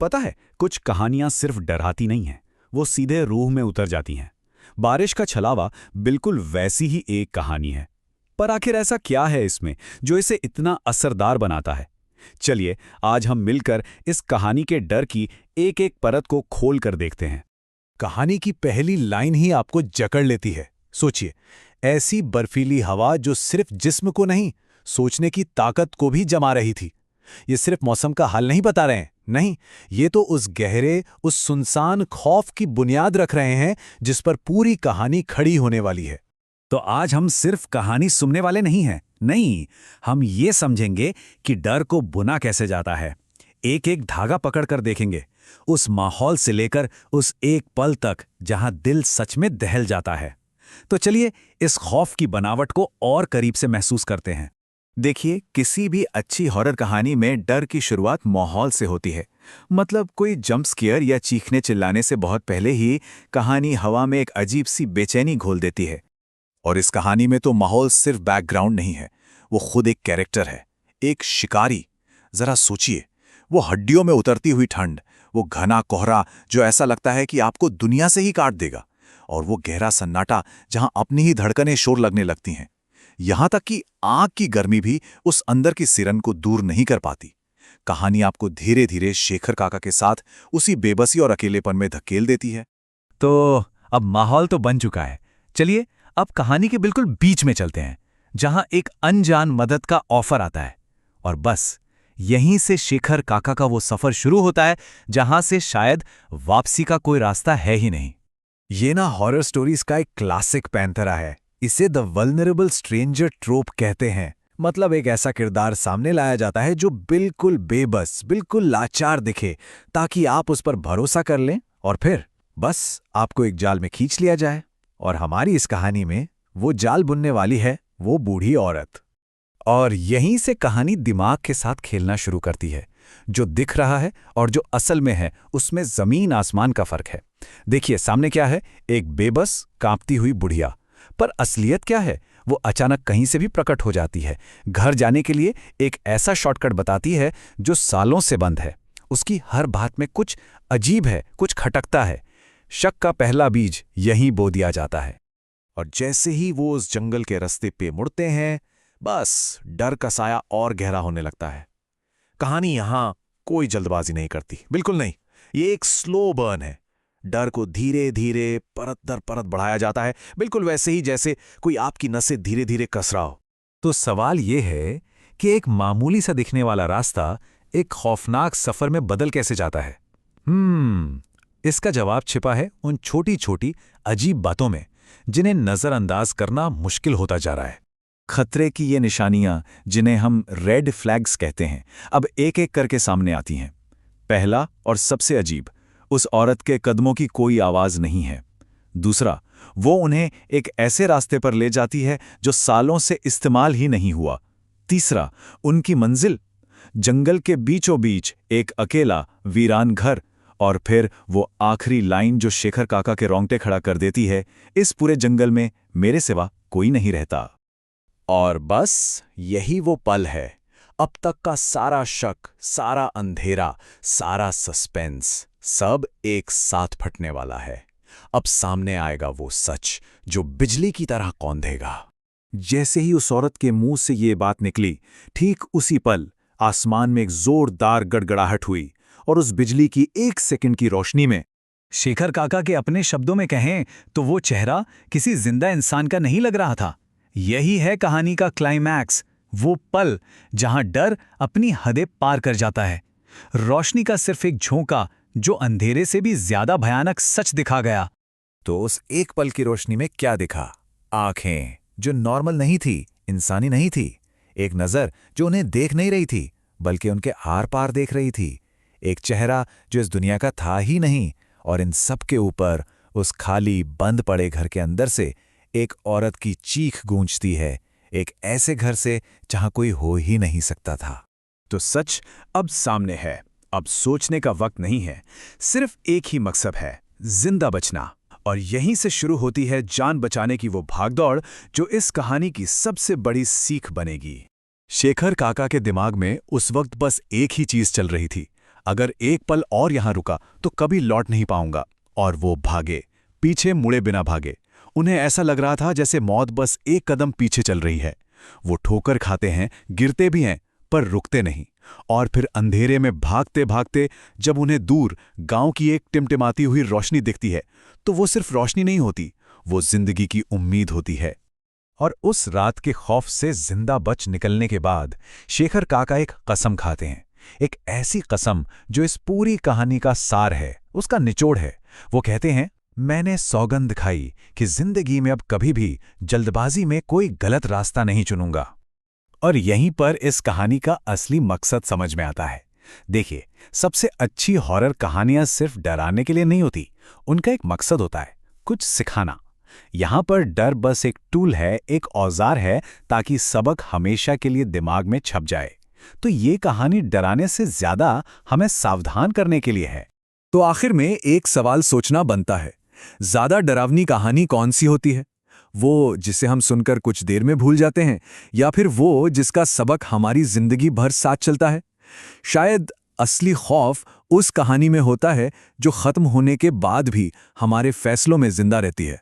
पता है, कुछ कहानियां सिर्फ डराती नहीं हैं, वो सीधे रूह में उतर जाती हैं। बारिश का छलावा बिल्कुल वैसी ही एक कहानी है। पर आखिर ऐसा क्या है इसमें जो इसे इतना असरदार बनाता है? चलिए, आज हम मिलकर इस कहानी के डर की एक एक परत को खोल कर देखते हैं। कहानी की पहली लाइन ही आपको जकड़ लेती है। सोचिए, ऐसी बर्फीली हवा जो सिर्फ जिस्म को नहीं, सोचने की ताकत को भी जमा रही थी। ये सिर्फ मौसम का हाल नहीं बता रहे हैं, नहीं, ये तो उस गहरे, उस सुनसान खौफ की बुनियाद रख रहे हैं जिस पर पूरी कहानी खड़ी होने वाली है। तो आज हम सिर्फ कहानी सुनने वाले नहीं हैं, नहीं, हम ये समझेंगे कि डर को बुना कैसे जाता है। एक एक धागा पकड़कर देखेंगे, उस माहौल से लेकर उस एक पल तक जहां दिल सच में दहल जाता है। तो चलिए, इस खौफ की बनावट को और करीब से महसूस करते हैं। देखिए, किसी भी अच्छी हॉरर कहानी में डर की शुरुआत माहौल से होती है। मतलब कोई जंप स्केयर या चीखने चिल्लाने से बहुत पहले ही कहानी हवा में एक अजीब सी बेचैनी घोल देती है। और इस कहानी में तो माहौल सिर्फ बैकग्राउंड नहीं है, वो खुद एक कैरेक्टर है, एक शिकारी। जरा सोचिए, वो हड्डियों में उतरती हुई ठंड, वो घना कोहरा जो ऐसा लगता है कि आपको दुनिया से ही काट देगा, और वो गहरा सन्नाटा जहां अपनी ही धड़कनें शोर लगने लगती हैं। यहां तक कि आग की गर्मी भी उस अंदर की सिरन को दूर नहीं कर पाती। कहानी आपको धीरे धीरे शेखर काका के साथ उसी बेबसी और अकेलेपन में धकेल देती है। तो अब माहौल तो बन चुका है। चलिए, अब कहानी के बिल्कुल बीच में चलते हैं, जहां एक अनजान मदद का ऑफर आता है। और बस यहीं से शेखर काका का वो सफर शुरू होता है जहां से शायद वापसी का कोई रास्ता है ही नहीं। ये ना हॉरर स्टोरीज का एक क्लासिक पैंतरा है। इसे द वल्नरेबल स्ट्रेंजर ट्रोप कहते हैं। मतलब एक ऐसा किरदार सामने लाया जाता है जो बिल्कुल बेबस, बिल्कुल लाचार दिखे, ताकि आप उस पर भरोसा कर लें और फिर बस आपको एक जाल में खींच लिया जाए। और हमारी इस कहानी में वो जाल बुनने वाली है वो बूढ़ी औरत। और यहीं से कहानी दिमाग के साथ खेलना शुरू करती है। जो दिख रहा है और जो असल में है, उसमें जमीन आसमान का फर्क है। देखिए, सामने क्या है? एक बेबस, कांपती हुई बुढ़िया। पर असलियत क्या है? वो अचानक कहीं से भी प्रकट हो जाती है। घर जाने के लिए एक ऐसा शॉर्टकट बताती है जो सालों से बंद है। उसकी हर बात में कुछ अजीब है, कुछ खटकता है। शक का पहला बीज यहीं बो दिया जाता है। और जैसे ही वो उस जंगल के रास्ते पे मुड़ते हैं, बस डर का साया और गहरा होने लगता है। कहानी यहां कोई जल्दबाजी नहीं करती, बिल्कुल नहीं। ये एक स्लो बर्न है। डर को धीरे धीरे, परत दर परत बढ़ाया जाता है, बिल्कुल वैसे ही जैसे कोई आपकी नसें धीरे धीरे कस रहा हो। तो सवाल ये है कि एक मामूली सा दिखने वाला रास्ता एक खौफनाक सफर में बदल कैसे जाता है? इसका जवाब छिपा है उन छोटी छोटी अजीब बातों में जिन्हें नजरअंदाज करना मुश्किल होता जा रहा है। खतरे की ये निशानियां, जिन्हें हम रेड फ्लैग्स कहते हैं, अब एक एक करके सामने आती हैं। पहला और सबसे अजीब, उस औरत के कदमों की कोई आवाज नहीं है। दूसरा, वो उन्हें एक ऐसे रास्ते पर ले जाती है जो सालों से इस्तेमाल ही नहीं हुआ। तीसरा, उनकी मंजिल, जंगल के बीचों बीच एक अकेला वीरान घर। और फिर वो आखिरी लाइन जो शेखर काका के रोंगटे खड़ा कर देती है, इस पूरे जंगल में मेरे सिवा कोई नहीं रहता। और बस यही वो पल है। अब तक का सारा शक, सारा अंधेरा, सारा सस्पेंस, सब एक साथ फटने वाला है। अब सामने आएगा वो सच जो बिजली की तरह कौंधेगा। जैसे ही उस औरत के मुंह से ये बात निकली, ठीक उसी पल आसमान में एक जोरदार गड़गड़ाहट हुई, और उस बिजली की एक सेकंड की रोशनी में, शेखर काका के अपने शब्दों में कहें तो वो चेहरा किसी जिंदा इंसान का नहीं लग रहा था। यही है कहानी का क्लाइमैक्स, वो पल जहां डर अपनी हदें पार कर जाता है। रोशनी का सिर्फ एक झोंका जो अंधेरे से भी ज्यादा भयानक सच दिखा गया। तो उस एक पल की रोशनी में क्या दिखा? आंखें जो नॉर्मल नहीं थी, इंसानी नहीं थी। एक नजर जो उन्हें देख नहीं रही थी बल्कि उनके आर पार देख रही थी। एक चेहरा जो इस दुनिया का था ही नहीं। और इन सब के ऊपर उस खाली बंद पड़े घर के अंदर से एक औरत की चीख गूंजती है, एक ऐसे घर से जहां कोई हो ही नहीं सकता था। तो सच अब सामने है। अब सोचने का वक्त नहीं है, सिर्फ एक ही मकसद है, जिंदा बचना। और यहीं से शुरू होती है जान बचाने की वो भागदौड़ जो इस कहानी की सबसे बड़ी सीख बनेगी। शेखर काका के दिमाग में उस वक्त बस एक ही चीज चल रही थी, अगर एक पल और यहां रुका तो कभी लौट नहीं पाऊंगा। और वो भागे, पीछे मुड़े बिना भागे। उन्हें ऐसा लग रहा था जैसे मौत बस एक कदम पीछे चल रही है। वो ठोकर खाते हैं, गिरते भी हैं, पर रुकते नहीं। और फिर अंधेरे में भागते भागते जब उन्हें दूर गांव की एक टिमटिमाती हुई रोशनी दिखती है, तो वो सिर्फ रोशनी नहीं होती, वो जिंदगी की उम्मीद होती है। और उस रात के खौफ से जिंदा बच निकलने के बाद शेखर काका एक कसम खाते हैं, एक ऐसी कसम जो इस पूरी कहानी का सार है, उसका निचोड़ है। वो कहते हैं, मैंने सौगंध खाई कि जिंदगी में अब कभी भी जल्दबाजी में कोई गलत रास्ता नहीं चुनूंगा। और यहीं पर इस कहानी का असली मकसद समझ में आता है। देखिए, सबसे अच्छी हॉरर कहानियां सिर्फ डराने के लिए नहीं होती, उनका एक मकसद होता है, कुछ सिखाना। यहां पर डर बस एक टूल है, एक औजार है, ताकि सबक हमेशा के लिए दिमाग में छप जाए। तो ये कहानी डराने से ज्यादा हमें सावधान करने के लिए है। तो आखिर में एक सवाल सोचना बनता है, ज्यादा डरावनी कहानी कौन सी होती है? वो जिसे हम सुनकर कुछ देर में भूल जाते हैं, या फिर वो जिसका सबक हमारी जिंदगी भर साथ चलता है? शायद असली खौफ उस कहानी में होता है जो खत्म होने के बाद भी हमारे फैसलों में जिंदा रहती है।